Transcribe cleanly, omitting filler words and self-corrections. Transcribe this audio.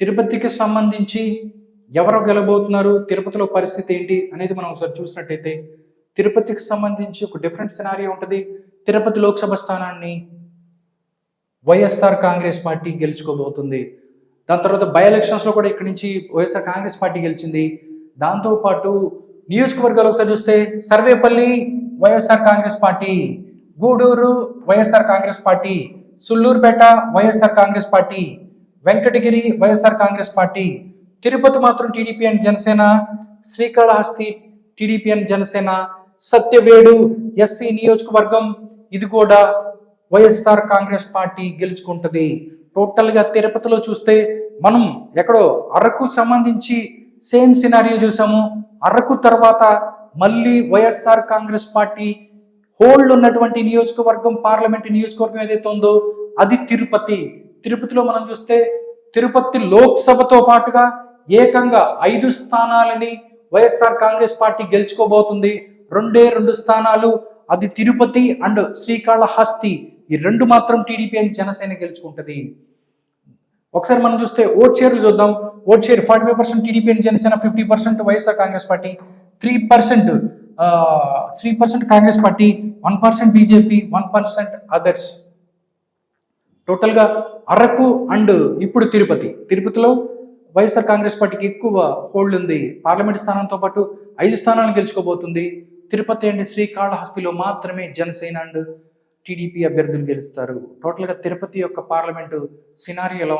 తిరుపతికి సంబంధించి ఎవరు గెలబోతున్నారు, తిరుపతిలో పరిస్థితి ఏంటి అనేది మనం ఒకసారి చూసినట్టయితే తిరుపతికి సంబంధించి ఒక డిఫరెంట్ సినారియో ఉంటుంది. తిరుపతి లోక్సభ స్థానాన్ని వైఎస్ఆర్ కాంగ్రెస్ పార్టీ గెలుచుకోబోతుంది. దాని తర్వాత బై ఎలక్షన్స్లో కూడా ఇక్కడి నుంచి వైఎస్ఆర్ కాంగ్రెస్ పార్టీ గెలిచింది. దాంతోపాటు నియోజకవర్గాలు ఒకసారి చూస్తే Sarvepalli YSR Congress party, Gudur YSR Congress party, Sullurpeta YSR Congress party, Venkatagiri YSR Congress party, Tirupati మాత్రం TDP and Janasena, Srikalahasti TDP and Janasena, Satyavedu SC నియోజకవర్గం ఇది కూడా వైఎస్ఆర్ కాంగ్రెస్ పార్టీ గెలుచుకుంటుంది. టోటల్గా తిరుపతిలో చూస్తే మనం ఎక్కడో అరకు సంబంధించి సేమ్ సినారియో చూసాము. అరకు తర్వాత మళ్ళీ వైఎస్ఆర్ కాంగ్రెస్ పార్టీ హోల్డ్ ఉన్నటువంటి నియోజకవర్గం, పార్లమెంట్ నియోజకవర్గం ఏదైతే ఉందో అది తిరుపతి. తిరుపతిలో మనం చూస్తే తిరుపతి లోక్సభతో పాటుగా ఏకంగా 5 స్థానాలని వైఎస్ఆర్ కాంగ్రెస్ పార్టీ గెలుచుకోబోతుంది. 2 స్థానాలు అది తిరుపతి అండ్ శ్రీకాళహస్తి, ఈ 2 మాత్రం టీడీపీ అండ్ జనసేన గెలుచుకుంటుంది. ఒకసారి మనం చూస్తే ఓట్ షేర్లు చూద్దాం. Vote share 45% TDP and Janasena, 50% YSR Congress party, 3% Congress party, 1% BJP, 1% others. టోటల్గా అరకు అండ్ ఇప్పుడు తిరుపతిలో వైఎస్ఆర్ కాంగ్రెస్ పార్టీకి ఎక్కువ హోల్డ్ ఉంది. పార్లమెంట్ స్థానంతో పాటు 5 స్థానాలను గెలుచుకోబోతుంది. తిరుపతి అండ్ శ్రీకాళహస్తిలో మాత్రమే జనసేన అండ్ టీడీపీ అభ్యర్థులు గెలుస్తారు. టోటల్గా తిరుపతి యొక్క పార్లమెంటు సినారియో ఎలా ఉంది?